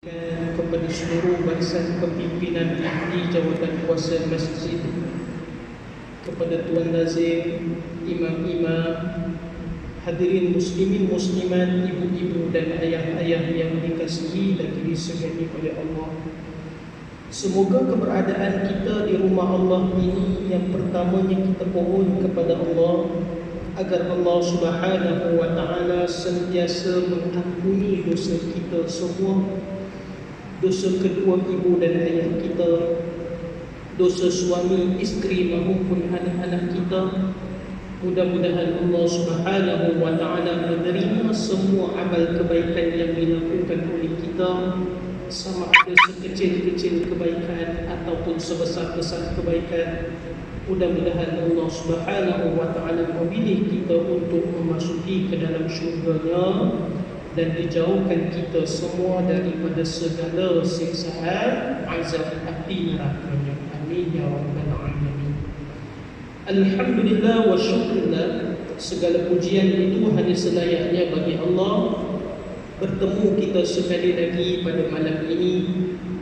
kepada seluruh barisan kepimpinan ahli jawatan kuasa masjid, kepada Tuan Nazim, imam-imam, hadirin muslimin muslimat, ibu-ibu dan ayah-ayah yang dikasihi dan disegani oleh Allah. Semoga keberadaan kita di rumah Allah ini yang pertamanya kita mohon kepada Allah agar Allah Subhanahu wa taala sentiasa mengampuni dosa kita semua, dosa kedua ibu dan ayah kita, dosa suami, isteri maupun anak-anak kita. Mudah-mudahan Allah Subhanahu wa taala menerima semua amal kebaikan yang dilakukan oleh kita, sama ada sekecil-kecil kebaikan ataupun sebesar-besar kebaikan. Mudah-mudahan Allah Subhanahu wa taala memilih kita untuk memasuki ke dalam syurga-Nya dan dijauhkan kita semua daripada segala siksaan azab api neraka-Nya. Amin ya rabbal alamin. Alhamdulillah wa syukrullah, segala pujian itu hanya selayaknya bagi Allah. Bertemu kita sekali lagi pada malam ini,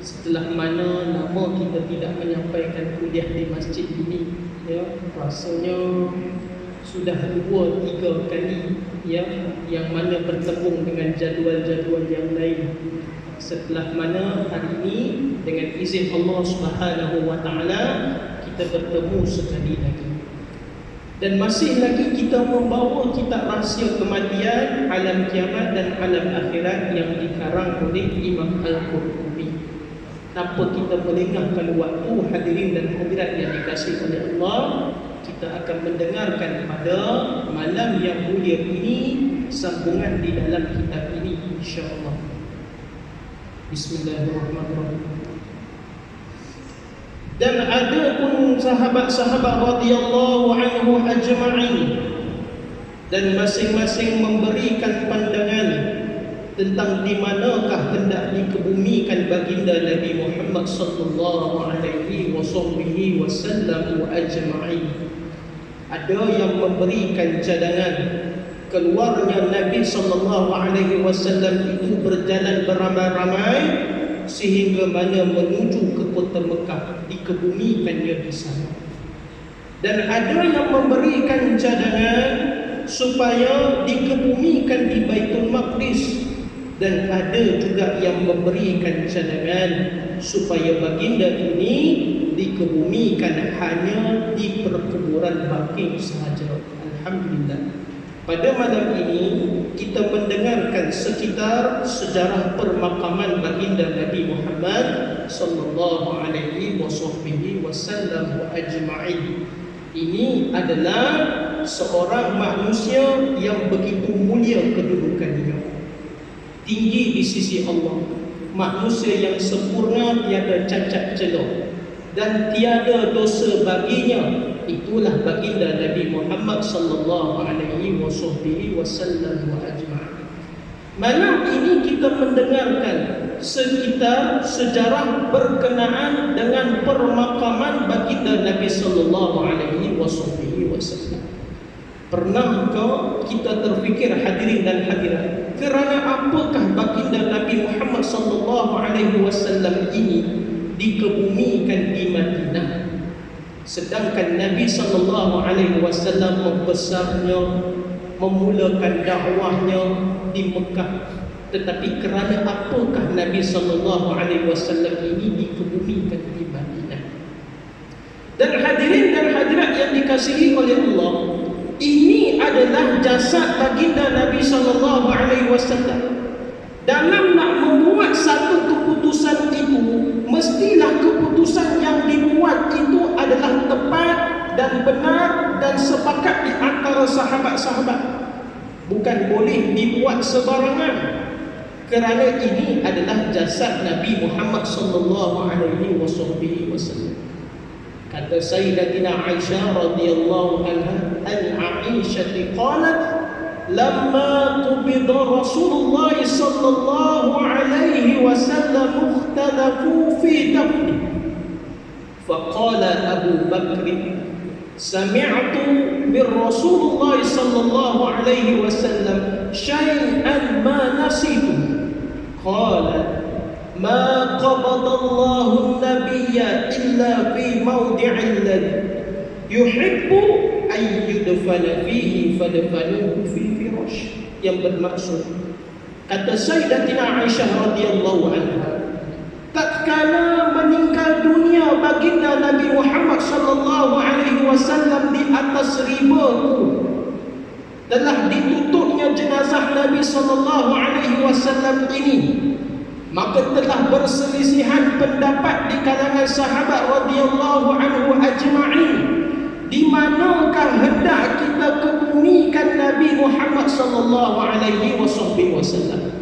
setelah mana lama kita tidak menyampaikan kuliah di masjid ini, ya, rasanya sudah 2-3 kali, ya, yang mana bertemu dengan jadual-jadual yang lain. Setelah mana hari ini dengan izin Allah Subhanahu wa taala kita bertemu sekali lagi. Dan masih lagi kita membawa kitab rahsia kematian, alam kiamat dan alam akhirat yang dikarang oleh Imam Al-Qurtubi. Tanpa kita melengahkan waktu, hadirin dan hadirat yang dikasihi oleh Allah, kita akan mendengarkan pada malam yang mulia ini sambungan di dalam kitab ini, insya-Allah. Bismillahirrahmanirrahim. Dan ada pun sahabat-sahabat radhiyallahu anhu ajma'in, dan masing-masing memberikan pandangan tentang di manakah hendak dikebumikan baginda Nabi Muhammad sallallahu alaihi wasallam ajma'in. Ada yang memberikan cadangan keluarnya Nabi sallallahu alaihi wasallam itu berjalan beramai-ramai sehingga mana menuju ke kota Mekah, dikebumikannya di sana. Dan ada yang memberikan cadangan supaya dikebumikan di Baitul Maqdis, dan ada juga yang memberikan cadangan supaya baginda ini dikebumikan hanya di perkuburan Baqi sahaja. Alhamdulillah, pada malam ini kita mendengarkan sekitar sejarah permakaman baginda Nabi Muhammad sallallahu alaihi wasallam ajma'in. Ini adalah seorang manusia yang begitu mulia kedudukannya, tinggi di sisi Allah, manusia yang sempurna, tiada cacat celah dan tiada dosa baginya. Itulah baginda Nabi Muhammad sallallahu alaihi wasallam ajma'in. Malam ini kita mendengarkan sekitar sejarah berkenaan dengan permakaman baginda Nabi sallallahu alaihi wasallam. Pernahkah kita terfikir, hadirin dan hadirat, kerana apakah baginda Nabi Muhammad sallallahu alaihi wasallam ini dikebumikan di Madinah, sedangkan Nabi sallallahu alaihi wasallam membesarnya, memulakan dakwahnya di Mekah? Tetapi kerana apakah Nabi sallallahu alaihi wasallam ini dikebumikan di Madinah? Dan hadirin dan hadirat yang dikasihi oleh Allah, ini adalah jasad baginda Nabi sallallahu alaihi wasallam. Dalam nak membuat satu keputusan itu, mestilah keputusan yang dibuat itu adalah tepat dan benar dan sepakat di antara sahabat-sahabat. Bukan boleh dibuat sebarangan, kerana ini adalah jasad Nabi Muhammad sallallahu alaihi wasallam. Kata Sayyidatina Aisyah radhiyallahu anha, Aisyah qalat, lamma qubida Rasulullah sallallahu alaihi wasallam ikhtalafu fi dafni, faqala Abu Bakr, sami'tu min Rasulullah sallallahu alaihi wasallam syai'an ma nasitu. Qala ma qabadallahu an-nabiyya illa fi mawdi'in yuhibbu an yudfana fihi fadfanuhu fi firash. Yang bermaksud, kata Sayyidatina Aisyah radhiyallahu anha, tatkala meninggal dunia baginda Nabi Muhammad sallallahu alaihi wasallam di atas riba, telah ditutupnya jenazah Nabi sallallahu alaihi wasallam ini, maka telah berselisihan pendapat di kalangan sahabat radhiyallahu anhu ajma'in, di manakah hendak kita kebumikan Nabi Muhammad sallallahu alaihi wasallam.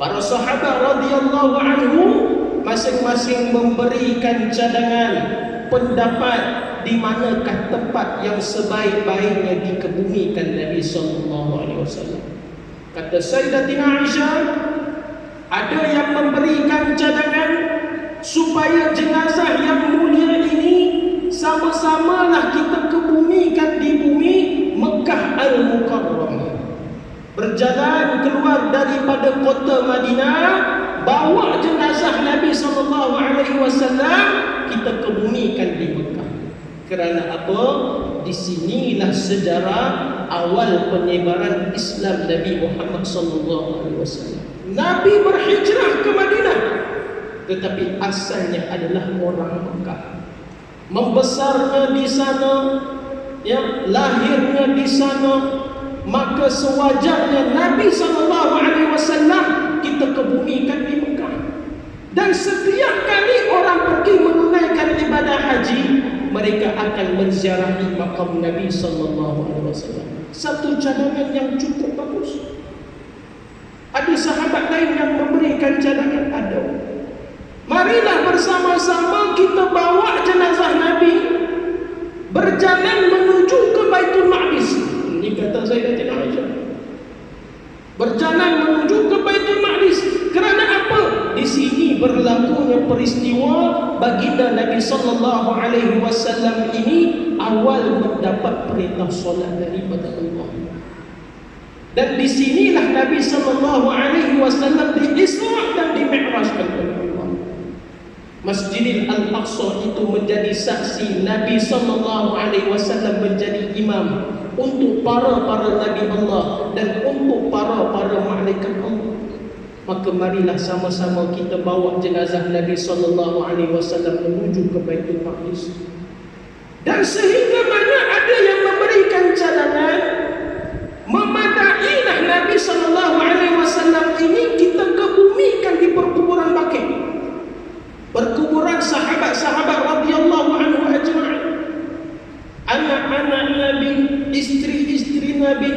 Para sahabat radhiyallahu anhu masing-masing memberikan cadangan pendapat di manakah tempat yang sebaik-baiknya dikebumikan Nabi sallallahu alaihi wasallam. Kata Sayyidatina Aisyah, ada yang memberikan cadangan supaya jenazah yang mulia ini sama-samalah kita kebumikan di bumi Mekah Al-Mukarramah. Berjalan keluar daripada kota Madinah, bawa jenazah Nabi sallallahu alaihi wasallam, kita kebumikan di Mekah. Kerana apa? Di sinilah sejarah awal penyebaran Islam Nabi Muhammad sallallahu alaihi wasallam. Nabi berhijrah ke Madinah, tetapi asalnya adalah orang Mekah. Membesarnya di sana, ya, lahirnya di sana, maka sewajarnya Nabi sallallahu alaihi wasallam kita kebumikan di Mekah. Dan setiap kali orang pergi menunaikan ibadah haji, mereka akan menziarahi makam Nabi sallallahu alaihi wasallam. Satu cadangan yang cukup bagus. Ada sahabat lain yang memberikan cadangan, ada. Marilah bersama-sama kita bawa jenazah Nabi berjalan menuju ke Baitul Maqdis. Ini kata Sayyidatina Aisyah. Berjalan menuju ke Baitul Maqdis. Kerana apa? Di sini berlakunya peristiwa baginda Nabi sallallahu alaihi wasallam ini awal mendapat perintah solat daripada Allah. Dan di sinilah Nabi sallallahu alaihi wasallam di-Isra' dan di-Mi'rajkan oleh Allah. Masjidil Al-Aqsa itu menjadi saksi Nabi sallallahu alaihi wasallam menjadi imam untuk para nabi Allah dan untuk para malaikat Allah. Maka marilah sama-sama kita bawa jenazah Nabi sallallahu alaihi wasallam menuju ke Baitul Maqdis. Dan sehingga mana ada yang memberikan cadangan, memadailah Nabi sallallahu alaihi wasallam ini kita kebumikan di perkuburan Baqi'. Perkuburan sahabat-sahabat radhiyallahu anhu ajma'in. Anak-anak Nabi, istri-istri Nabi,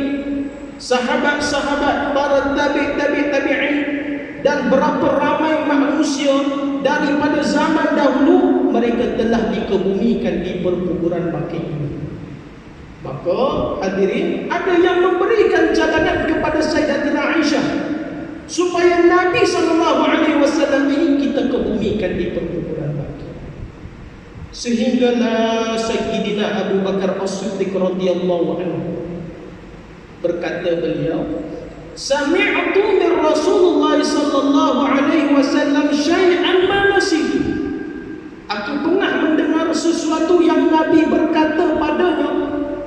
sahabat-sahabat, para tabi'in, dan berapa ramai manusia daripada zaman dahulu, mereka telah dikebumikan di perkuburan Baqi'. Maka hadirin, ada yang memberikan cadangan kepada Sayyidatina Aisyah supaya Nabi SAW ini kita kebumikan di perkuburan Baqi'. Sehinggalah Sayyidina Abu Bakar As-Siddiq radhiyallahu anhu berkata beliau, sami'tu min Rasulullah sallallahu alaihi wasallam syai'an ma nasitu. Aku pernah mendengar sesuatu yang Nabi berkata padanya,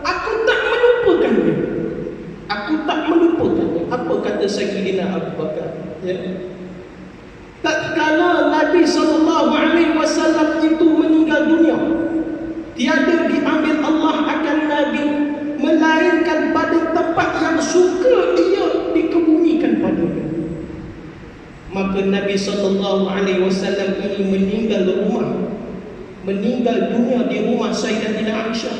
aku tak melupakannya. Apa kata Sayyidina Abu Bakar? Ya. Tatkala Nabi sallallahu alaihi wasallam itu meninggal dunia, tiada diambil Allah akan Nabi melainkan pada tempat yang suka dia dikebumikan padanya. Maka Nabi sallallahu alaihi wasallam ini meninggal dunia di rumah Sayyidatina Aisyah,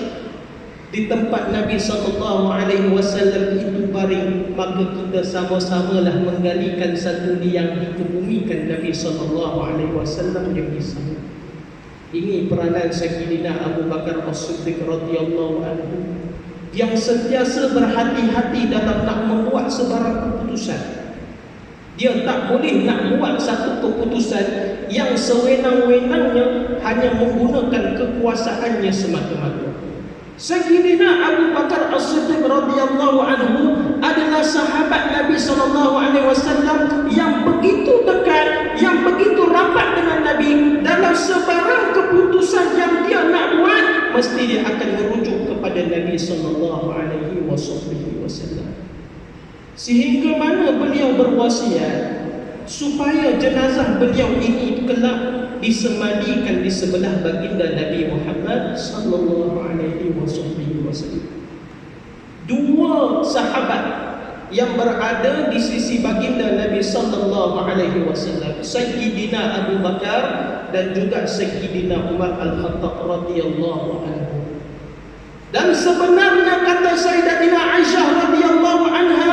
di tempat Nabi sallallahu alaihi wasallam itu baring. Maka kita sama-samalah menggalikan satu liang dikebumikan Nabi sallallahu alaihi wasallam yang di sana. Ini peranan Sayyidina Abu Bakar As-Siddiq radhiyallahu anhu yang sentiasa berhati-hati dalam nak membuat sebarang keputusan. Dia tak boleh nak buat satu keputusan yang sewenang-wenangnya hanya menggunakan kekuasaannya semata-mata. Sayyidina Abu Bakar As-Siddiq radhiyallahu anhu adalah sahabat Nabi sallallahu alaihi wasallam yang begitu dekat, yang begitu mesti dia akan merujuk kepada Nabi sallallahu alaihi wasallam. Sehingga mana beliau berwasiat supaya jenazah beliau ini kelak disemadikan di sebelah baginda Nabi Muhammad sallallahu alaihi wasallam. Dua sahabat yang berada di sisi baginda Nabi sallallahu alaihi wasallam, Sayyidina Abu Bakar dan juga Sayyidina Umar Al-Khattab radhiyallahu anhu. Dan sebenarnya kata Sayyidatina Aisyah radhiyallahu anha,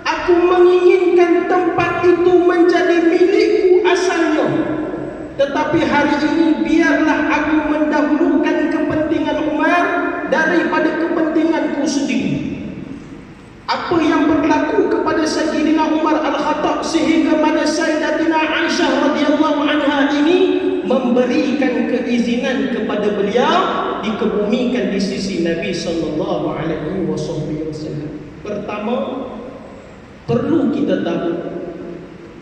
aku menginginkan tempat itu menjadi milikku asalnya, tetapi hari ini biarlah aku mendahulukan kepentingan Umar daripada kepentinganku sendiri. Apa yang berlaku kepada Sayyidina Umar Al-Khattab sehingga mana Sayyidatina Aisyah radhiyallahu anha ini memberikan keizinan kepada beliau dikebumikan di sisi Nabi sallallahu alaihi wasallam. Pertama, perlu kita tahu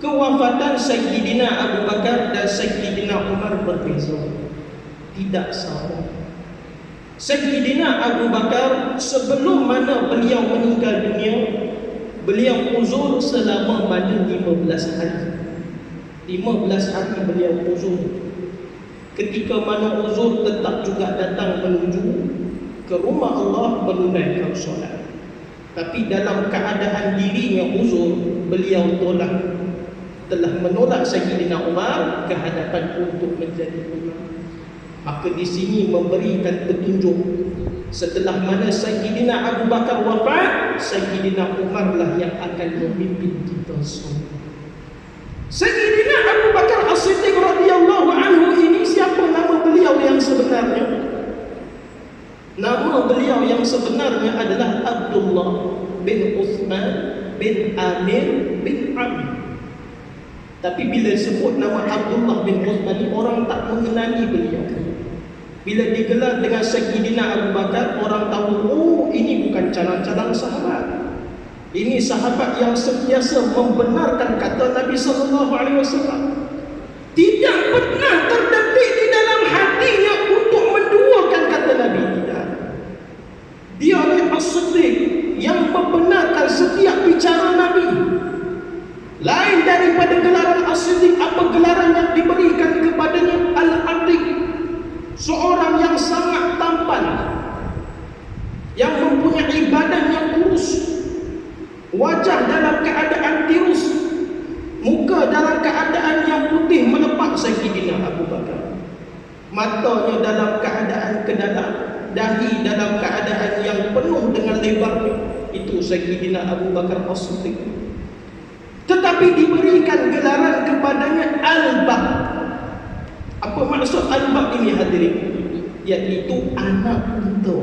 kewafatan Sayyidina Abu Bakar dan Sayyidina Umar berbeza, tidak sama. Sayyidina Abu Bakar sebelum mana beliau meninggal dunia, beliau uzur selama mana 15 hari. 15 hari beliau uzur. Ketika mana uzur tetap juga datang menuju ke rumah Allah menunaikan solat. Tapi dalam keadaan dirinya uzur, beliau telah menolak Sayyidina Umar ke hadapan untuk menjadi imam. Maka di sini memberikan petunjuk, setelah mana Sayyidina Abu Bakar wafat, Sayyidina Umar lah yang akan memimpin kita semua. Sayyidina Abu Bakar As-Siddiq radhiyallahu anhu ini siapa nama beliau yang sebenarnya? Nama beliau yang sebenarnya adalah Abdullah bin Uthman bin Amir bin Amir. Tapi bila sebut nama Abdullah bin Uthman ini, orang tak mengenali beliau. Bila digelar dengan Sayyidina Abu Bakar, orang tahu, oh ini bukan calon-calon sahabat. Ini sahabat yang sentiasa membenarkan kata Nabi sallallahu alaihi wasallam. Tidak pernah terdetik di dalam hatinya untuk menduakan kata Nabi, tidak. Dia adalah As-Siddiq yang membenarkan setiap bicara Nabi. Lain daripada gelaran As-Siddiq, apa gelaran yang diberikan kepadanya? Al-Atiq, seorang yang sangat tampan, yang mempunyai badan yang kurus, wajah dalam keadaan tirus, muka dalam keadaan yang putih melepak Sayyidina Abu Bakar, matanya dalam keadaan kedalam, dahi dalam keadaan yang penuh dengan lebarnya. Itu Sayyidina Abu Bakar As-Siddiq. Tetapi diberikan gelaran kepadanya Al-Bab. Apa maksud Al-Bab ini hadirin? Iaitu anak unta.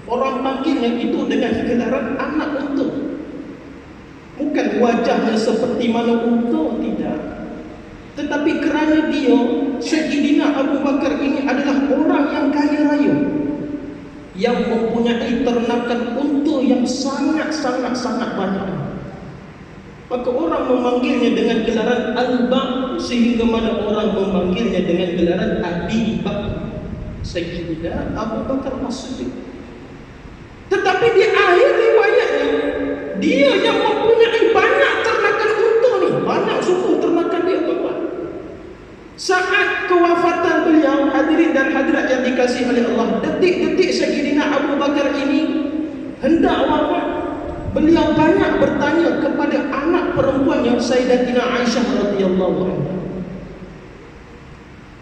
Orang panggilnya itu dengan gelaran anak unta. Bukan wajahnya seperti mana unta, tidak. Tetapi kerana dia, Sayyidina Abu Bakar ini adalah orang yang kaya raya, yang mempunyai ternakan unta yang sangat banyak. Maka orang memanggilnya dengan gelaran Al-Bab, sehingga mana orang memanggilnya dengan gelaran Abi Bakar, Sayyidina Abu Bakar As-Siddiq. Tetapi di akhir riwayatnya, dia yang mempunyai banyak ternakan unta ni, banyak suku ternakan dia tuan. Saat kewafatan beliau, hadirin dan hadirat yang dikasihi oleh Allah, detik-detik Sayyidina Abu Bakar ini hendak wafat, beliau banyak bertanya kepada anak perempuannya Sayyidatina Aisyah radhiyallahu anha.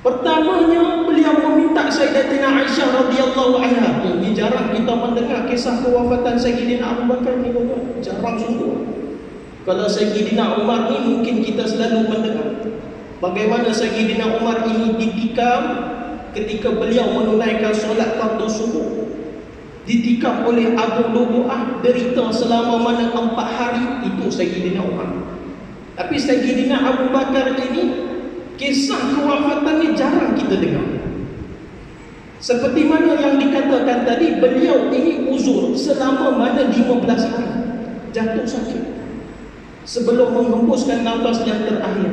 Pertamanya beliau meminta Sayyidatina Aisyah radhiyallahu anha. Ini jarang kita mendengar kisah kewafatan Sayyidina Abu Bakar ni, jarang sungguh. Kalau Sayyidina Umar ni mungkin kita selalu mendengar bagaimana Sayyidina Umar ini ditikam ketika beliau menunaikan solat fardu subuh. Ditikam oleh Abu Lubu'ah, derita selama mana 4 hari. Itu Sayyidina Umar. Tapi Sayyidina Abu Bakar ini, kisah kewafatannya jarang kita dengar. Seperti mana yang dikatakan tadi, beliau ini uzur selama mana 15 hari, jatuh sakit sebelum menghembuskan nafas yang terakhir.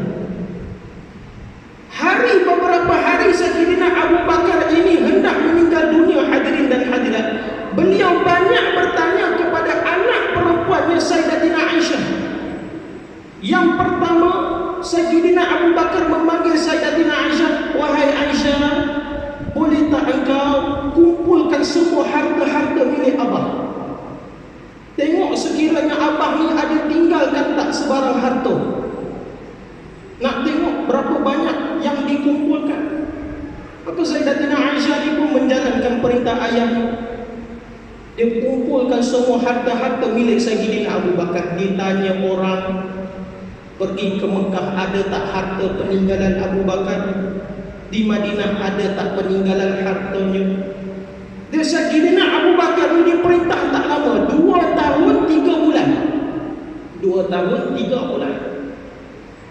Beberapa hari Sayyidina Abu Bakar ini hendak meninggal Sayyidina Abu Bakar memanggil Sayyidatina Aisyah, "Wahai Aisyah, boleh tak engkau kumpulkan semua harta-harta milik abah? Tengok sekiranya abah ni ada tinggalkan tak sebarang harta. Nak tengok berapa banyak yang dikumpulkan." Maka Sayyidatina Aisyah ni pun menjalankan perintah ayahnya. Dia kumpulkan semua harta-harta milik Sayyidina Abu Bakar. Ditanya orang, pergi ke Mekah ada tak harta peninggalan Abu Bakar? Di Madinah ada tak peninggalan hartanya? Dia Sayyidina Abu Bakar ni diperintah tak lama, 2 tahun 3 bulan. 2 tahun 3 bulan.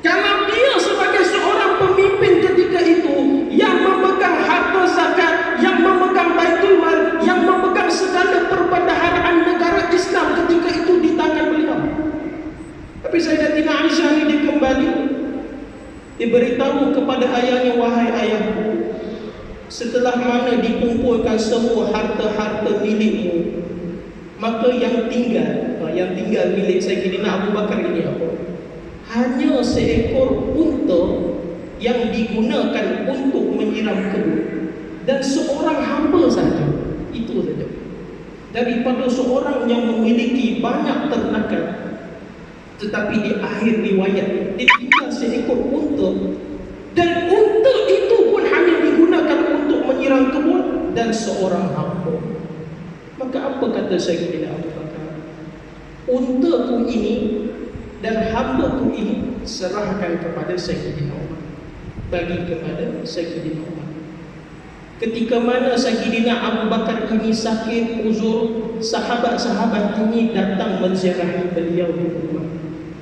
Kalau dia sebagai seorang pemimpin ketika itu, yang memegang harta zakat, yang memegang baitul mal, yang memegang segala perbendaharaan negara Islam ketika itu di tangan beliau. Tapi Sayyidatina Aisyah ni dia kembali, dia beritahu kepada ayahnya, "Wahai ayahku, setelah mana dikumpulkan semua harta-harta milikmu, maka yang tinggal milik Sayyidina Abu Bakar ini apa? Hanya seekor unta yang digunakan untuk menyiram kebun dan seorang hamba saja. Itu saja. Daripada seorang yang memiliki banyak ternakan, tetapi di akhir riwayat dia tinggal seekor unta, dan unta itu pun hanya digunakan untuk menyiram kebun dan seorang hamba." Maka apa kata Sayyidina Abu Bakar? "Untaku ini dan hambaku ini serahkan kepada Sayyidina Umar." Bagi kepada Sayyidina Umar. Ketika mana Sayyidina Abu Bakar ini sakit uzur, sahabat-sahabat ini datang menziarahi beliau di rumah.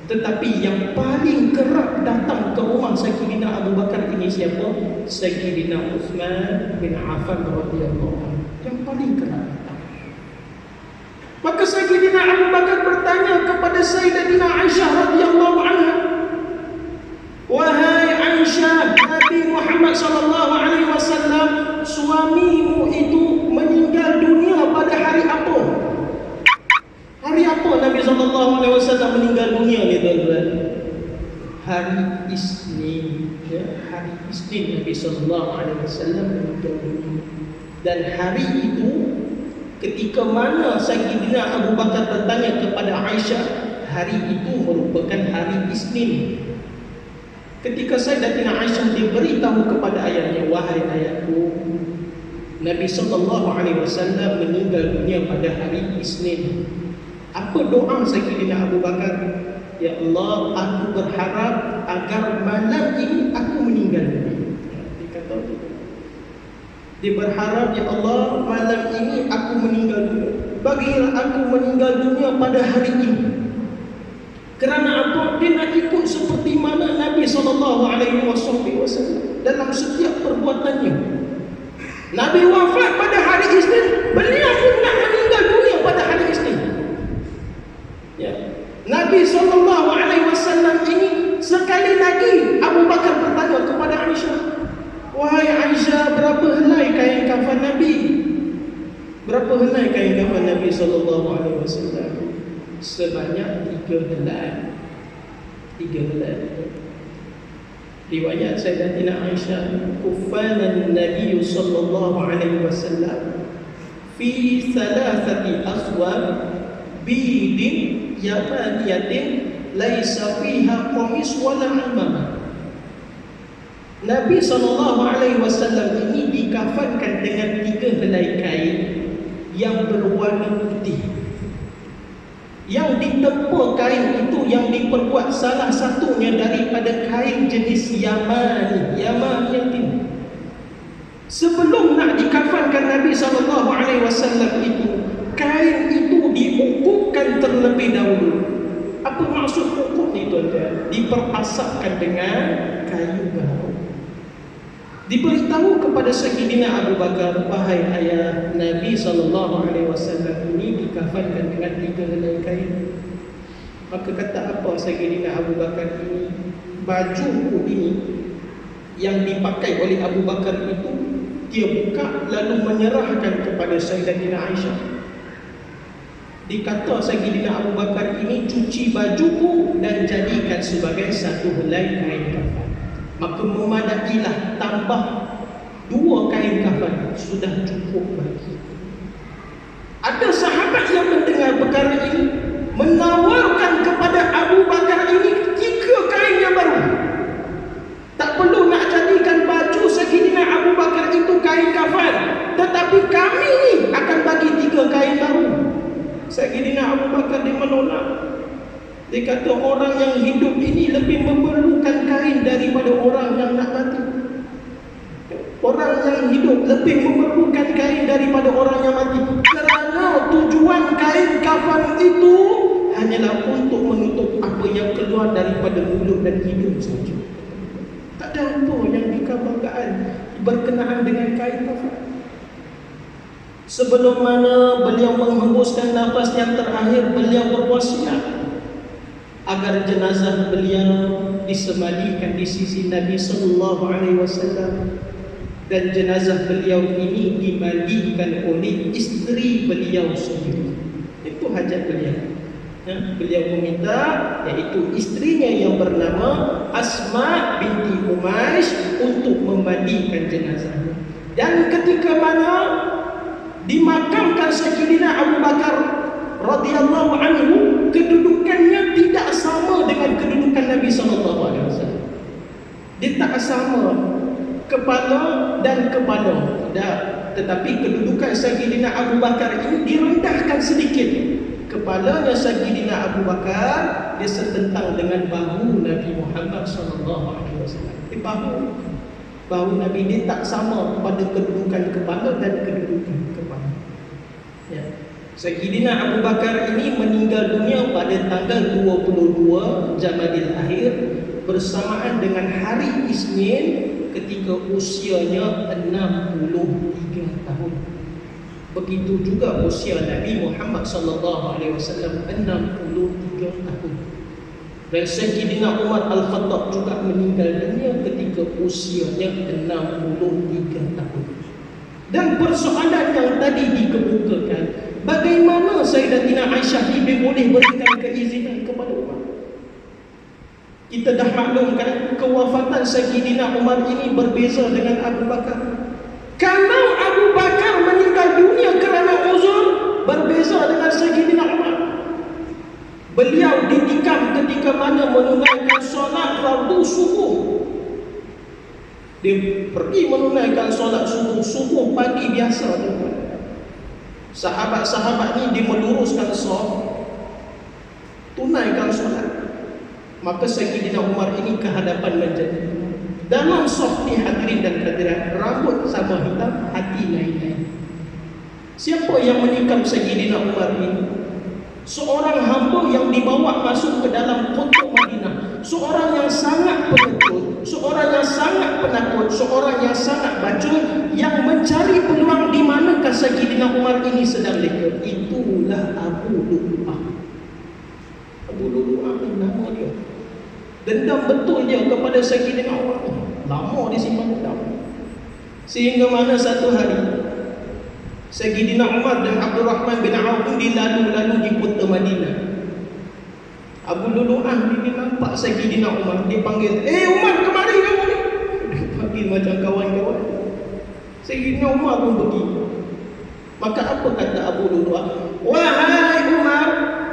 Tetapi yang paling kerap datang ke rumah Sayyidina Abu Bakar ini siapa? Sayyidina Uthman bin Affan radhiyallahu anhu. Yang paling kerap datang. Maka Sayyidina Abu Bakar bertanya kepada Sayyidatina Aisyah radhiyallahu anha, "Wahai Aisyah, Nabi Muhammad sallallahu alaihi wasallam, suamimu itu meninggal dunia pada hari apa?" Hari apa Nabi sallallahu alaihi wasallam meninggal dunia ni tuan-tuan? Hari Isnin. Ya, hari Isnin Nabi sallallahu alaihi wasallam meninggal dunia. Dan hari itu ketika mana Sayyidina Abu Bakar bertanya kepada Aisyah, hari itu merupakan hari Isnin. Ketika Sayyidatina Aisyah diberitahu kepada ayahnya, "Wahai ayahku, Nabi sallallahu alaihi wasallam meninggal dunia pada hari Isnin." Apa doa Sayyidina Abu Bakar? "Ya Allah, aku berharap agar malam ini aku meninggal dunia." Dia kata begitu. Dia berharap, "Ya Allah, malam ini aku meninggal dunia. Bagilah aku meninggal dunia pada hari ini." Kerana apa? Dia nak ikut seperti mana Nabi SAW dalam setiap perbuatannya. Nabi wafat pada hari Isnin, beliau pun nak meninggal dunia pada hari Isnin. Ya. Nabi SAW ini sekali lagi Abu Bakar bertanya kepada Aisyah, "Wahai Aisyah, berapa helai kain kafan Nabi?" Berapa helai kain kafan Nabi SAW? Sebanyak 3 helai. 3 helai. Riwayat Sayyidatina Aisyah, "Kufanan Nabi sallallahu alaihi wasallam fi thalathati aswab bidin yamaniyatin laisa fiha qamis wala imamah." Nabi sallallahu alaihi wasallam ini dikafankan dengan 3 helai kain yang berwarna putih. Yang ditempa kain itu yang diperbuat salah satunya daripada kain jenis Yamani. Yamani. Sebelum nak dikafankan Nabi SAW itu, kain itu diukupkan terlebih dahulu. Apa maksud ukup ni tuan-tuan? Diperasapkan dengan kayu baru. Diberitahu kepada Sayyidina Abu Bakar, "Wahai ayah, Nabi SAW ini dikafankan dengan 3 helai kain." Maka kata apa Sayyidina Abu Bakar ini? Baju ini yang dipakai oleh Abu Bakar itu, dia buka lalu menyerahkan kepada Sayyidatina Aisyah. Dikata Sayyidina Abu Bakar ini cuci bajuku dan jadikan sebagai satu helai kain kafan. Maka memadailah tambah 2 kain kafan sudah cukup bagi. Ada sahabat yang mendengar perkara ini menawarkan kepada Abu Bakar ini 3 kain yang baru. Tak perlu nak jadikan baju Sayyidina Abu Bakar itu kain kafan, tetapi kami ni akan bagi 3 kain baru. Sayyidina Abu Bakar dia menolak. Dia kata orang yang hidup ini lebih memerlukan kain daripada orang yang nak mati. Orang yang hidup lebih memerlukan kain daripada orang yang mati. Kerana tujuan kain kafan itu hanyalah untuk menutup apa yang keluar daripada mulut dan hidung saja. Tak ada apa yang dikabanggaan berkenaan dengan kain kafan. Sebelum mana beliau menghembuskan nafas yang terakhir, beliau berwasiat agar jenazah beliau disemadikan di sisi Nabi sallallahu alaihi wasallam, dan jenazah beliau ini dimandikan oleh isteri beliau sendiri. Itu hajat beliau. Beliau meminta iaitu istrinya yang bernama Asma binti Umaysh untuk memandikan jenazahnya. Dan ketika mana dimakamkan Sayyidina Abu Bakar radhiyallahu anhu, kedudukannya tidak sama dengan kedudukan Nabi sallallahu alaihi wasallam. Dia tak sama kepala dan kepala, tidak. Tetapi kedudukan Sayyidina Abu Bakar ini direndahkan sedikit. Kepalanya Sayyidina Abu Bakar dia setentang dengan bahu Nabi Muhammad sallallahu alaihi wasallam. Bahu Nabi dia tak sama pada kedudukan kepala dan kedudukan kepala. Ya. Sayyidina Abu Bakar ini meninggal dunia pada tanggal 22 Jamadil Akhir bersamaan dengan hari Isnin ketika usianya 63 tahun. Begitu juga usia Nabi Muhammad sallallahu alaihi wasallam 63 tahun. Dan Sayyidina Umar Al-Khattab juga meninggal dunia ketika usianya 63 tahun. Dan persoalan yang tadi dikemukakan, bagaimana Sayyidatina Aisyah ini boleh berikan keizinan kepada Umar? Kita dah maklumkan kewafatan Sayyidina Umar ini berbeza dengan Abu Bakar. Kalau Abu Bakar meninggal dunia kerana uzur, berbeza dengan Sayyidina Umar. Beliau ditikam ketika mana menunaikan solat fardu subuh. Dia pergi menunaikan solat subuh pagi biasa. Sahabat-sahabat ni dia meluruskan saf, tunaikan solat. Maka Sayyidina Umar ini kehadapan menjadi. Dalam saf ni hadirin dan hadirat, rambut sama hitam, hati naik-naik. Siapa yang menikam Sayyidina Umar ini? Seorang hamba yang dibawa masuk ke dalam kota Madinah, seorang yang sangat penakut, seorang yang sangat penakut, seorang yang sangat bacot, yang mencari peluang di manakah Sayyidina Umar ini sedang leka. Itulah Abu Lu'lu'ah. Abu Lu'lu'ah ni nama dia. Dendam betul dia kepada Sayyidina Umar. Lama dia simpan dendam. Sehingga mana satu hari Sayyidina Umar dan Abdul Rahman bin Auf dilalu-lalu di kota Madinah. Abu Lu'lu'ah ni nampak Sayyidina Umar, dia panggil, Umar, kemari kamu ni. Dia panggil macam kawan-kawan. Sayyidina Umar pun pergi. Maka apa kata Abu Lu'lu'ah? Wahai Umar,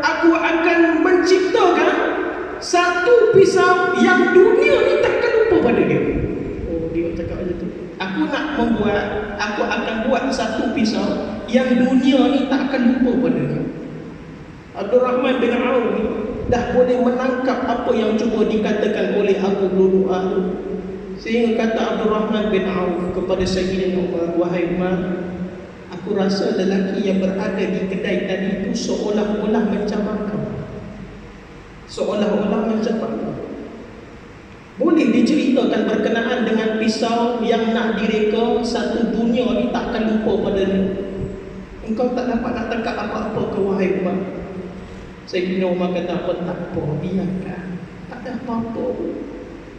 aku akan menciptakan satu pisau yang dunia ni takkan lupa pada dia. Oh, dia cakap macam tu. Aku akan buat satu pisau yang dunia ni tak akan lupa padanya. Abdul Rahman bin Auf ni dah boleh menangkap apa yang cuba dikatakan oleh Abu Lu'lu'ah. Sehingga kata Abdul Rahman bin Auf kepada Sayyidina Umar, wahai Umar, aku rasa lelaki yang berada di kedai tadi itu seolah-olah mencamar kamu. Seolah-olah mencamar kamu. Boleh diceritakan berkenaan dengan pisau yang nak direka, satu dunia ni takkan lupa padanya. Engkau tak dapat nak tangkap apa-apa ke wahai Umar? Sayyidina Umar kata, apa tak apa, biarkan. Tak ada apa-apa.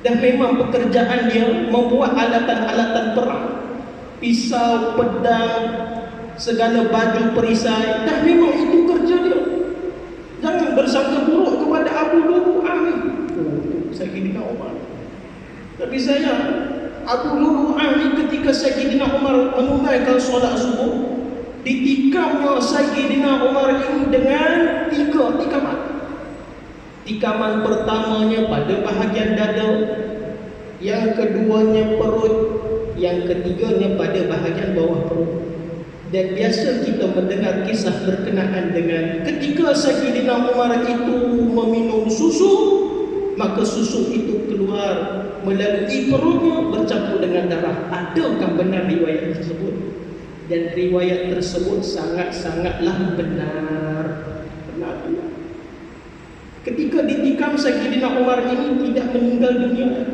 Dan memang pekerjaan dia membuat alatan-alatan perang. Pisau, pedang, segala baju perisai. Dah memang itu kerja dia. bersangka buruk kepada Abu Lu'lu'ah ni. Sayyidina Umar. Tapi saya, Abu Lu'lu'ah ni ketika Sayyidina Umar menunaikan solat subuh, ditikamnya Sayyidina Umar ini dengan 3 tikaman. Tikaman pertamanya pada bahagian dada, yang keduanya perut, yang ketiganya pada bahagian bawah perut. Dan biasa kita mendengar kisah berkenaan dengan ketika Sayyidina Umar itu meminum susu, maka susu itu keluar melalui perutnya bercampur dengan darah. Adakah benar riwayat tersebut? Dan riwayat tersebut sangat-sangatlah benar. Ketika ditikam, Sayyidina Umar ini tidak meninggal dunia.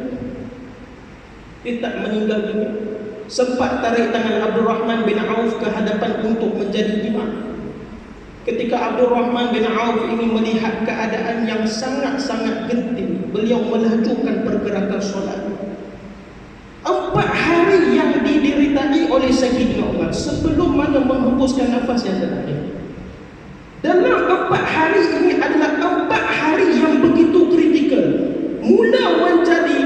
Dia tak meninggal dunia. Sempat tarik tangan Abdul Rahman bin Auf ke hadapan untuk menjadi imam. Ketika Abdul Rahman bin Auf ini melihat keadaan yang sangat-sangat genting, beliau melajukan pergerakan solat. 4 hari yang dideриtai oleh Sayyidina Umar sebelum mana menghembuskan nafas yang terakhir. Dalam 4 hari ini adalah 4 hari yang begitu kritikal. Mula menjadi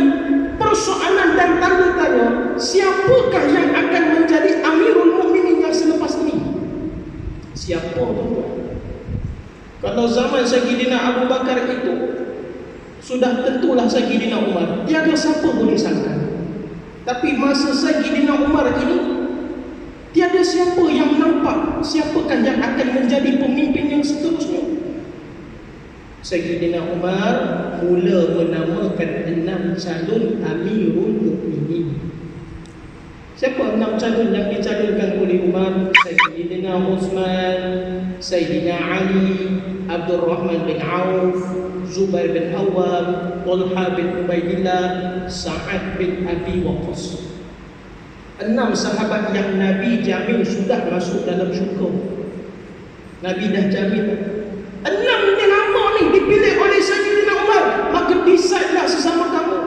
persoalan dan tanda-tanya, siapakah yang akan menjadi Amirul Mukminin yang selepas ini? Siapa tu? Kalau zaman Sayyidina Abu Bakar itu, sudah tentulah Sayyidina Umar. Tiada siapa boleh sangka. Tapi masa Sayyidina Umar ini, tiada siapa yang nampak siapakah yang akan menjadi pemimpin yang seterusnya. Sayyidina Umar mula menamakan 6 calon Amirul Mukminin. Siapa 6 calon yang dicalonkan oleh Umar? Sayyidina Uthman, Sayyidina Ali, Abdul Rahman bin Auf, Zubair bin Awwam, Talha bin Ubaidillah, Sa'ad bin Abi Waqqas. 6 sahabat yang Nabi jamin sudah masuk dalam syurga. Nabi dah jamin. 6 ni nama ni dipilih oleh Sayyidina Umar. Maka decide lah sesama kamu.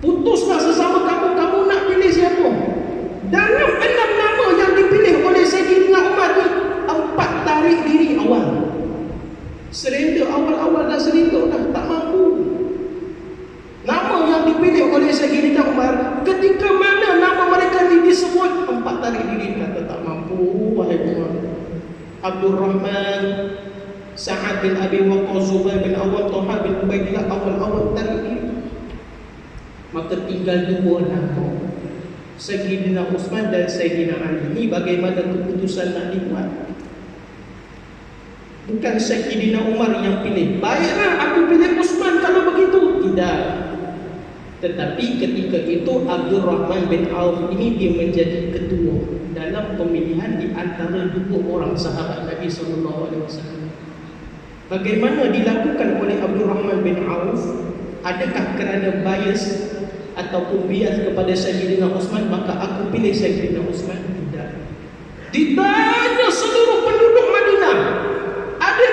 Putuslah sesama kamu, kamu nak pilih siapa. Dalam 6 nama yang dipilih oleh Sayyidina Umar ni, 4 tarik diri awal. Surrender awal-awal dah surrender dah, tak mampu. Nama yang dipilih oleh Sayyidina Umar, ketika mana nama mereka disebut, 4 tarik diri, kata tak mampu, wahai Umar. Abdul Rahman, Sa'ad bin Abi Waqqas, Zubair bin Awwam, Talha bin Ubaidillah, awal-awal tarik diri. Maka tinggal 2 nama, Sayyidina Uthman dan Sayyidina Ali. Ini bagaimana keputusan nak dibuat? Bukan Sayyidina Umar yang pilih, baiklah aku pilih Uthman kalau begitu. Tidak. Tetapi ketika itu Abdul Rahman bin Auf ini dia menjadi ketua dalam pemilihan di antara 2 orang sahabat Nabi SAW. Bagaimana dilakukan oleh Abdul Rahman bin Auf? Adakah kerana bias ataupun bias kepada Sayyidina Uthman maka aku pilih Sayyidina Uthman? Tidak. Ditanya seluruh penduduk Madinah, ada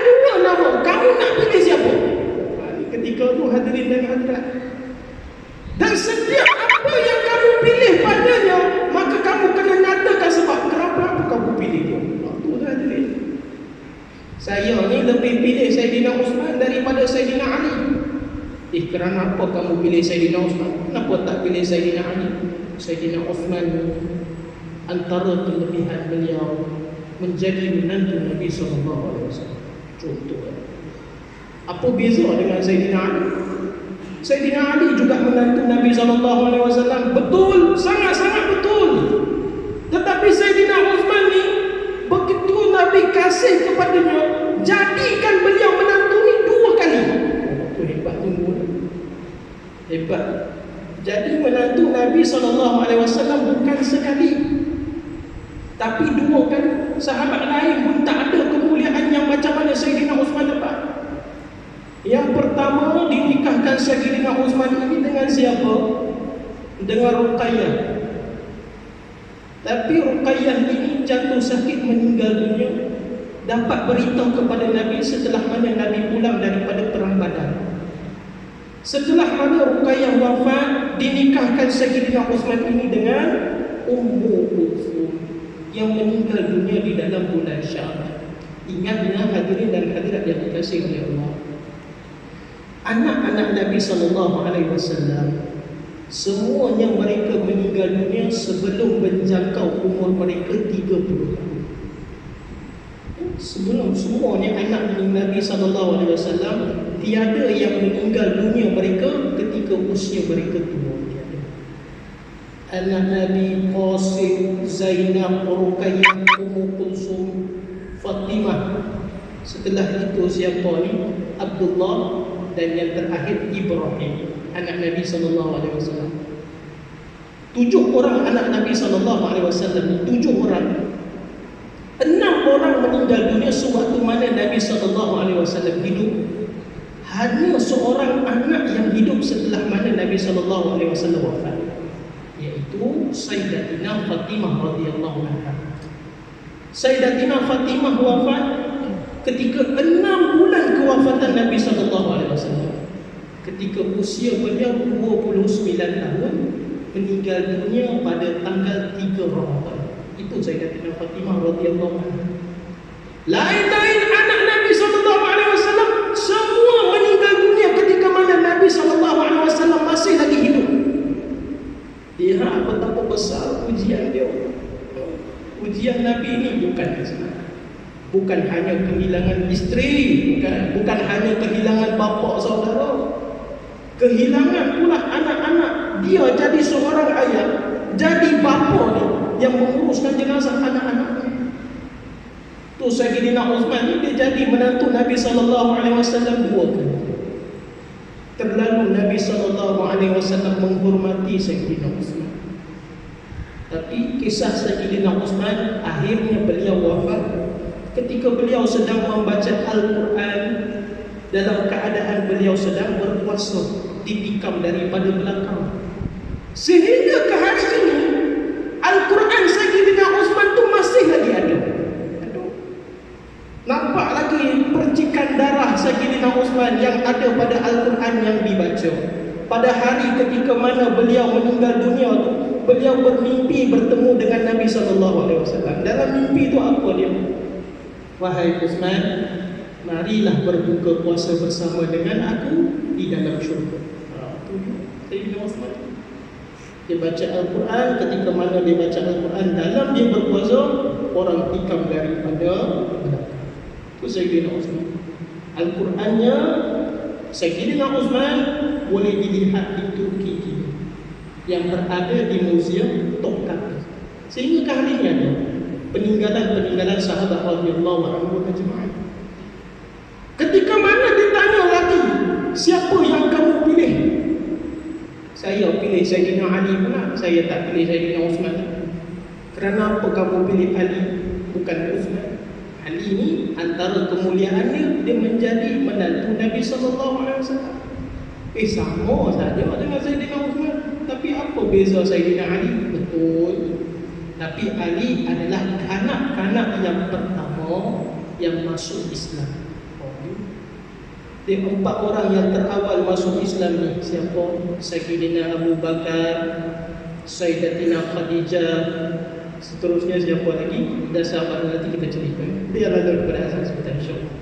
2 nama, kamu nak pilih siapa? Ketika itu hadirin dan hadirat, dan setiap apa yang kamu pilih padanya, maka kamu kena nyatakan sebab kenapa kamu pilih dia. Itu hadirin. Saya ni lebih pilih Sayyidina Uthman daripada Sayyidina Ali. Kerana apa kamu pilih Sayyidina Uthman? Kenapa tak pilih Sayyidina Ali? Sayyidina Uthman antara kelebihan beliau menjadi menantu Nabi SAW. Contoh, apa beza dengan Sayyidina Ali? Sayyidina Ali juga menantu Nabi SAW. Betul, sangat-sangat betul. Tetapi Sayyidina Uthman ni, begitu Nabi kasih kepadanya, jadikan beliau menantu ni 2 kali. Itu hebat, tunggu. Hebat. Jadi menantu Nabi SAW bukan sekali, tapi 2 kali. Sahabat lain pun tak ada kemuliaan yang macam mana Sayyidina Uthman dapat. Yang pertama, dinikahkan Sayyidina Uthman ini dengan siapa? Dengan Ruqayyah. Tapi Ruqayyah ini jatuh sakit meninggal dunia. Dapat beritahu kepada Nabi setelah mana Nabi pulang daripada perang Badar. Setelah mana Ruqayyah wafat, dinikahkan Sayyidina Uthman ini dengan Ummu Kulthum yang meninggal dunia di dalam bulan Sya'ban. Ingatlah hadirin dan hadirat yang dikasihi oleh Allah, anak-anak Nabi SAW semuanya mereka meninggal dunia sebelum menjangkau umur mereka 30 tahun. Sebelum semuanya anak Nabi SAW, tiada yang meninggal dunia mereka ketika usia mereka tua. Anak Nabi Qasim, Zainab, Ruqayyah, Ummu Kulsum, Fatimah. Setelah itu siapa ni? Abdullah, dan yang terakhir Ibrahim, anak Nabi SAW. 7 orang anak Nabi SAW, 7 orang. 6 orang meninggal dunia sewaktu mana Nabi SAW hidup. Hanya seorang anak yang hidup setelah mana Nabi SAW wafat, iaitu Sayyidatina Fatimah radhiyallahu anha. Sayyidatina Fatimah wafat ketika 6 bulan kewafatan Nabi SAW. Ketika usia beliau 29 tahun, meninggal dunia pada tanggal 3 Ramadan. Itu Sayyidatina Fatimah radhiyallahu anha. Lain-lain anak Nabi SAW semua meninggal dunia ketika mana Nabi SAW masih lagi hidup. Lihat betapa besar ujian dia. Ujian Nabi ini bukan hanya kehilangan isteri, bukan hanya kehilangan bapa saudara, kehilangan pula anak-anak. Dia jadi seorang ayah, jadi bapa dia yang menguruskan jenazah anak-anaknya. Tu Sayyidina Uthman ni dia jadi menantu Nabi SAW 2 kali. Terlalu Nabi SAW menghormati Sayyidina Uthman. Tapi kisah Sayyidina Uthman, akhirnya beliau wafat ketika beliau sedang membaca Al-Quran, dalam keadaan beliau sedang berpuasa, ditikam daripada belakang. Sehingga ke hari ini Al-Quran Sayyidina Uthman tu masih lagi ada. Nampak lagi percikan darah Sayyidina Uthman yang ada pada Al-Quran yang dibaca. Pada hari ketika mana beliau meninggal dunia tu, beliau bermimpi bertemu dengan Nabi SAW. Dalam mimpi itu apa dia? Wahai Uthman, marilah berbuka puasa bersama dengan aku di dalam syurga. Sayyidina Uthman dia baca Al-Quran. Ketika mana dia baca Al-Quran, dalam dia berpuasa, orang tikam daripada belakang. Itu Sayyidina Uthman. Al-Qurannya Sayyidina Uthman boleh dilihat di Turki yang berada di Museum Topkapı. Sehingga ke hari ini ada peninggalan-peninggalan sahabat radhiyallahu anhum ajma'in. Ketika mana ditanya lagi, siapa yang kamu pilih? Saya pilih Sayyidina Ali pula. Saya tak pilih Sayyidina Uthman. Kerana apa kamu pilih Ali bukan Uthman? Ali ini antara kemuliaannya dia menjadi menantu Nabi SAW. Sama saja dengan Sayyidina Uthman. Tapi apa beza Sayyidina Ali? Betul. Tapi Ali adalah kanak-kanak yang pertama yang masuk Islam. Dia 4 orang yang terawal masuk Islam ni siapa? Sayyidina Abu Bakar, Sayyidatina Khadijah, seterusnya siapa lagi? Dan sahabat nanti kita cerita. Biarlah daripada asal sebentar insya-Allah.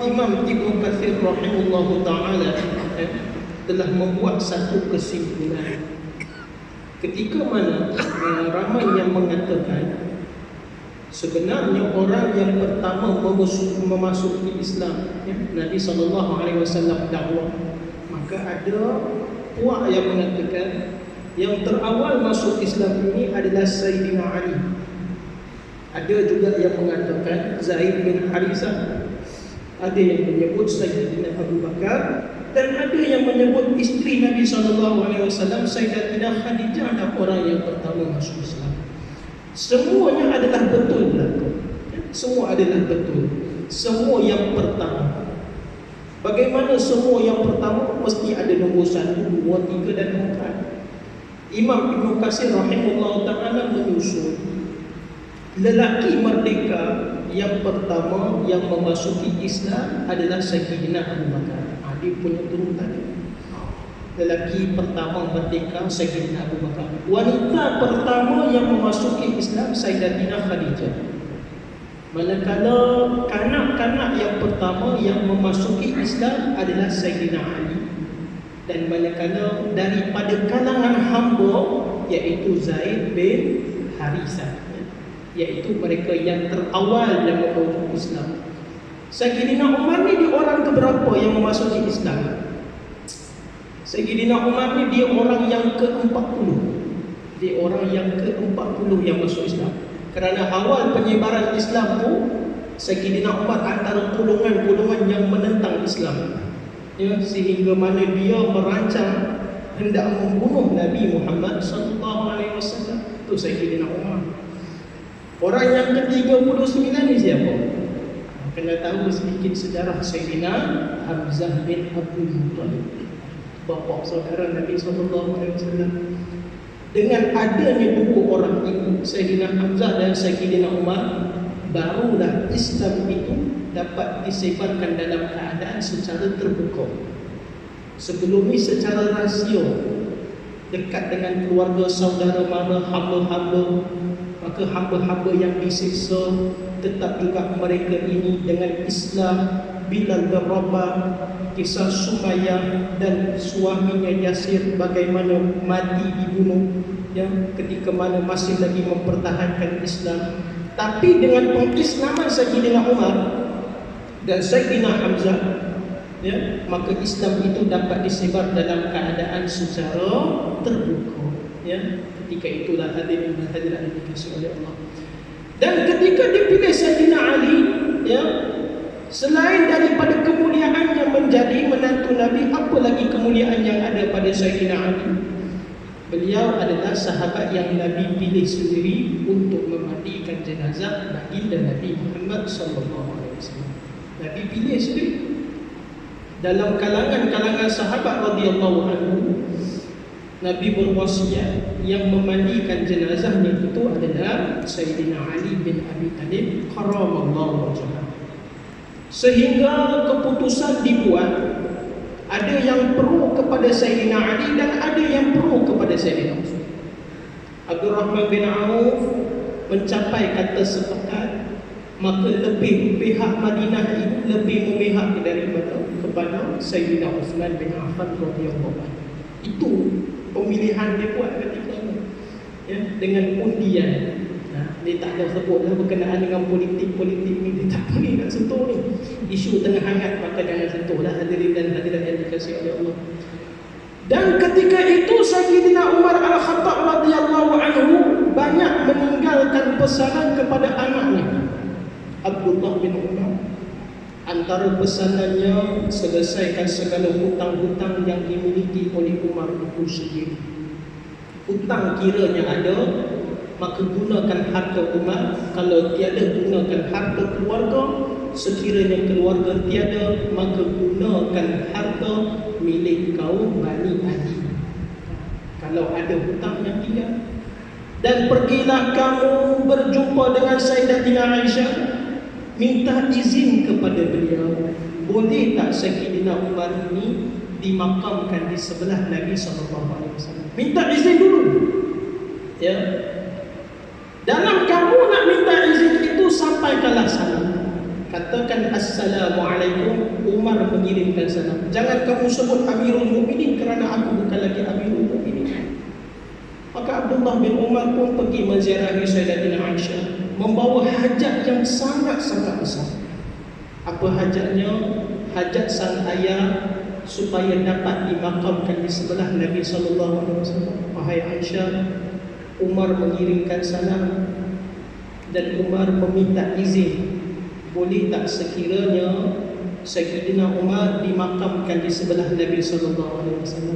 Imam Ibn Katsir rahimahullahu ta'ala telah membuat satu kesimpulan. Ketika mana ramai yang mengatakan sebenarnya orang yang pertama memasuki Islam, Nabi SAW dakwah, maka ada puak yang mengatakan yang terawal masuk Islam ini adalah Sayyidina Ali. Ada juga yang mengatakan Zaid bin Harithah. Ada yang menyebut Sayyidina Abu Bakar, dan ada yang menyebut isteri Nabi SAW Sayyidatina Khadijah adalah orang yang pertama masuk Islam. Semuanya adalah betul belaka. Semua adalah betul. Semua yang pertama. Bagaimana semua yang pertama? Mesti ada nombor 1, 2, 3 dan 4. Imam Ibn Katsir rahimahullah ta'ala menyusun lelaki merdeka yang pertama yang memasuki Islam adalah Sayyidina Abu Bakar. Dia punya turutan. Lelaki pertama merdeka Sayyidina Abu Bakar. Wanita pertama yang memasuki Islam Sayyidatina Khadijah. Manakala kanak-kanak yang pertama yang memasuki Islam adalah Sayyidina Ali. Dan manakala daripada kalangan hamba iaitu Zaid bin Harithah, iaitu mereka yang terawal yang memeluk Islam. Sayyidina Umar ni dia orang keberapa yang memasuki Islam? Sayyidina Umar ni dia orang yang ke-40. Dia orang yang ke-40 yang masuk Islam. Kerana awal penyebaran Islam tu Sayyidina Umar antara golongan-golongan yang menentang Islam. Ya, sehingga mana dia merancang hendak membunuh Nabi Muhammad sallallahu alaihi wasallam. Tu Sayyidina Umar. Orang yang ke-39 ni siapa? Kena tahu sedikit sejarah Sayyidina Hamzah bin Abdul Muttalib, bapa saudara Nabi SAW. Dengan adanya dua orang ini, Sayyidina Hamzah dan Sayyidina Umar, barulah Islam itu dapat disebarkan dalam keadaan secara terbuka. Sebelum ini secara rahsia, dekat dengan keluarga saudara mara, hamba-hamba, maka hamba-hamba yang disiksa, tetap juga mereka ini dengan Islam. Bilal bin Rabah, kisah Sumayyah dan suaminya Yasir bagaimana mati dibunuh, ya, ketika mana masih lagi mempertahankan Islam. Tapi dengan pengislaman Sayyidina Umar dan Sayyidina Hamzah, ya, maka Islam itu dapat disebar dalam keadaan secara terbuka, ya. Ketika itulah hadirin dan hadirat yang dikasihi oleh Allah. Dan ketika dipilih Sayyidina Ali, ya, selain daripada kemuliaan yang menjadi menantu Nabi, apa lagi kemuliaan yang ada pada Sayyidina Ali? Beliau adalah sahabat yang Nabi pilih sendiri untuk memandikan jenazah baginda Nabi Muhammad SAW. Nabi pilih sendiri. Dalam kalangan sahabat radhiyallahu anhu, Nabi berwasiat yang memandikan jenazahnya itu adalah Sayyidina Ali bin Abi Talib karramallahu wajhahu. Sehingga keputusan dibuat, ada yang pro kepada Sayyidina Ali dan ada yang pro kepada Sayyidina Utsman. Abdurrahman bin Auf mencapai kata sepakat, maka lebih pihak Madinah itu lebih memihak daripada kepada Sayyidina Utsman bin Affan radhiyallahu anhu. Itu pemilihan dia buat ketika itu, ya, dengan undian. Dia tak ada sebutlah berkenaan dengan politik ni, dia tak boleh nak sentuh ni. Isu tengah hangat, maka jangan sentuhlah hadirin dan hadirat yang dikasihi oleh Allah. Dan ketika itu Sayyidina Umar Al-Khattab radhiyallahu anhu banyak meninggalkan pesanan kepada anaknya Abdullah bin Umar. Antara pesanannya, selesaikan segala hutang-hutang yang dimiliki oleh Umar itu sendiri. Hutang kiranya ada, maka gunakan harta Umar. Kalau tiada, gunakan harta keluarga. Sekiranya keluarga tiada, maka gunakan harta milik kaum Bani Adi. Kalau ada hutang yang tinggal. Dan pergilah kamu berjumpa dengan Sayyidatina Aisyah, minta izin kepada beliau, boleh tak Sayyidina Umar ini dimakamkan di sebelah Nabi SAW. Minta izin dulu, ya. Dalam kamu nak minta izin itu, sampaikanlah salam. Katakan Assalamualaikum. Umar mengirimkan salam. Jangan kamu sebut Amirul Mukminin kerana aku bukan lagi Amirul Mukminin. Maka Abdullah bin Umar pun pergi menziarahi Sayyidatina Aisyah, membawa hajat yang sangat-sangat besar. Apa hajatnya? Hajat sang ayah supaya dapat dimakamkan di sebelah Nabi SAW. Wahai Aisyah, Umar mengirimkan salam dan Umar meminta izin, boleh tak sekiranya Sayyidina Umar dimakamkan di sebelah Nabi SAW.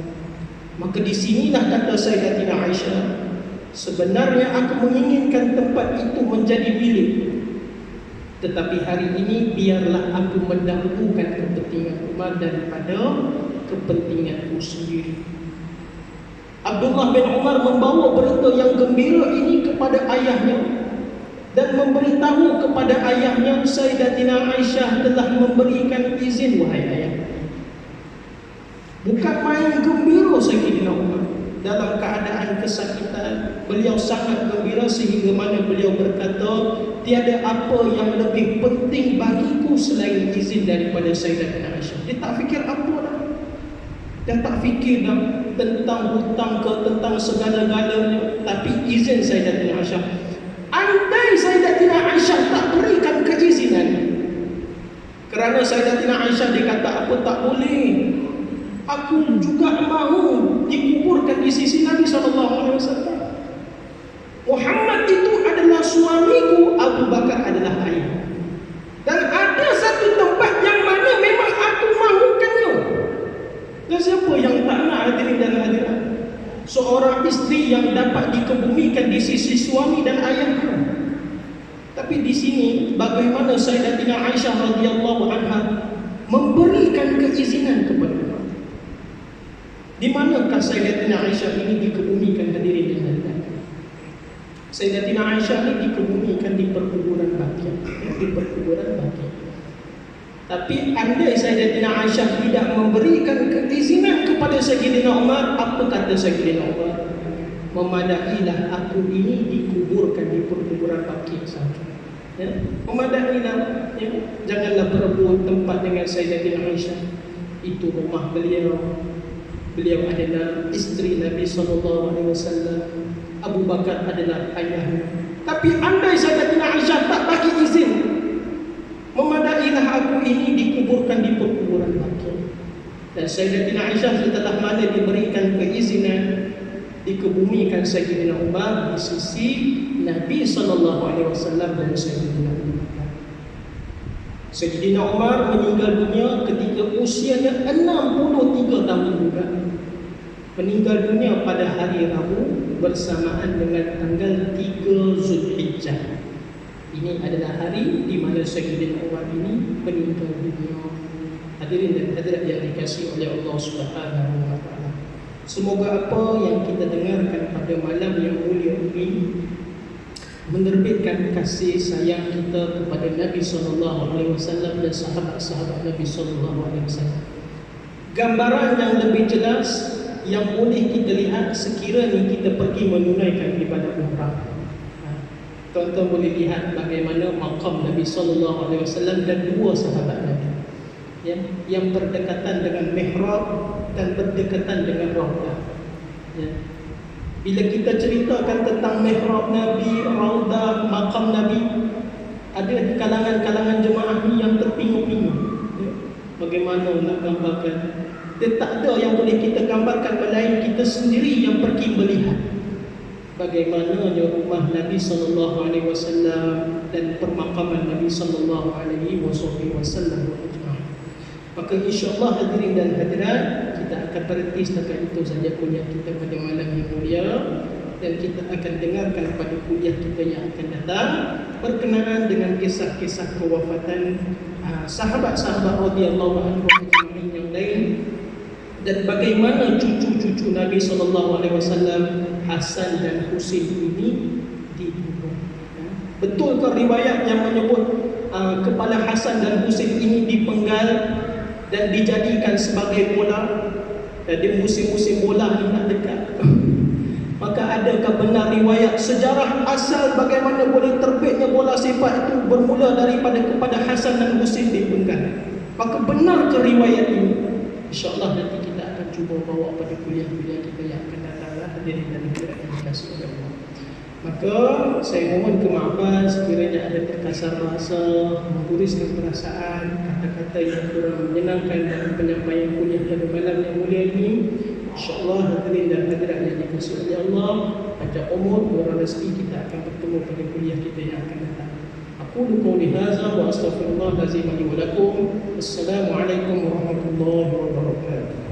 Maka di sinilah kata Sayyidatina Aisyah, sebenarnya aku menginginkan tempat itu menjadi milik, tetapi hari ini biarlah aku mendahulukan kepentingan Umar daripada kepentinganku sendiri. Abdullah bin Umar membawa berita yang gembira ini kepada ayahnya. dan memberitahu kepada ayahnya, Sayyidatina Aisyah telah memberikan izin, wahai ayah. Bukan main gembira Sayyidina Umar. Dalam keadaan kesakitan, beliau sangat gembira sehingga mana beliau berkata, tiada apa yang lebih penting bagiku selain izin daripada Sayyidatina Aisyah. Dia tak fikir apa dah. Dia tak fikir dah tentang hutang ke, tentang segala-galanya, tapi izin Sayyidatina Aisyah. Andai Sayyidatina Aisyah tak berikan keizinan, kerana Sayyidatina Aisyah dia kata, apa tak boleh, aku juga mahu dikuburkan di sisi Nabi SAW. Muhammad itu adalah suamiku, Abu Bakar adalah ayah. Dan ada satu tempat yang mana memang aku mahukannya. Dan siapa yang tak nak, hadirin dan hadirat? Seorang isteri yang dapat dikebumikan di sisi suami dan ayahnya. Tapi di sini bagaimana Sayyidatina Aisyah radhiyallahu anha memberikan keizinan kepada dia. Di manakah Sayyidatina Aisyah ini dikebumikan, hadirin dan hadirat? Sayyidatina Aisyah ini dikebumikan di perkuburan Baqi', di perkuburan Baqi'. Tapi andai Sayyidatina Aisyah tidak memberikan keizinan kepada Sayyidina Umar, apa kata Sayyidina Umar? Memadahilah aku ini dikuburkan di perkuburan Baqi' saja. Ya? Memadahilah, ya? Janganlah berebut tempat dengan Sayyidatina Aisyah. Itu rumah beliau. Beliau adalah isteri Nabi SAW. Abu Bakar adalah ayahnya. Tapi andai Sayyidatina Aisyah tak bagi izin, memadailah aku ini dikuburkan di perkuburan Baqi'. Dan Sayyidatina Aisyah setelah mana diberikan keizinan, dikebumikan Sayyidina Umar di sisi Nabi SAW dan Sayyidina Umar. Sayyidina Umar meninggal dunia ketika usianya 63 tahun juga. Meninggal dunia pada hari Rabu bersamaan dengan tanggal 3 Zulhijjah. Ini adalah hari di mana Sayyidina Umar ini meninggal dunia. Hadirin dan hadirat yang dikasihi oleh Allah Subhanahu wa taala. Semoga apa yang kita dengarkan pada malam yang mulia ini menerbitkan kasih sayang kita kepada Nabi SAW dan sahabat-sahabat Nabi SAW. Gambaran yang lebih jelas yang boleh kita lihat sekiranya kita pergi menunaikan ibadah umrah. Tuan-tuan boleh lihat bagaimana maqam Nabi SAW dan dua sahabat Nabi, ya, yang berdekatan dengan mihrab dan berdekatan dengan raudah. Ya. Bila kita ceritakan tentang mihrab Nabi, raudah, maqam Nabi, ada di kalangan-kalangan jemaah ni yang terpingu-pingu. Ya. Bagaimana nak gambarkan? Dia tak ada yang boleh kita gambarkan, melain kita sendiri yang pergi melihat bagaimana rumah Nabi SAW dan permakaman Nabi SAW. Maka insyaAllah hadirin dan hadirat, kita akan berhenti setakat itu saja kuliah kita pada malam yang mulia, dan kita akan dengarkan pada kuliah kita yang akan datang berkenaan dengan kisah-kisah kewafatan sahabat-sahabat radhiyallahu anhum yang lain, dan bagaimana cucu-cucu Nabi SAW Hasan dan Husain ini dibunuh. Betulkah riwayat yang menyebut kepala Hasan dan Husain ini dipenggal dan dijadikan sebagai bola? Jadi musim-musim bola ni nak dekat. Maka adakah benar riwayat sejarah asal bagaimana boleh terbitnya bola sepak itu bermula daripada kepada Hasan dan Husain dipenggal? Maka benar ke riwayat ini? InsyaAllah nanti kita akan cuba bawa pada kuliah-kuliah kita yang akan datang. Hadirin dan hadirat yang dikasihi oleh Allah. Maka saya mohon kemaafan sekiranya ada terkasar bahasa, mengguriskan perasaan, kata-kata yang kurang menyenangkan dalam penyampaian kuliah pada malam yang mulia ini. InsyaAllah hadirin dan hadirat yang dikasihi oleh Allah, panjang umur, murah rezeki, kita akan bertemu pada kuliah kita yang akan datang. Aqulu qawli hadza wa astaghfirullah lazim li wa lakum. Assalamualaikum warahmatullahi wabarakatuh.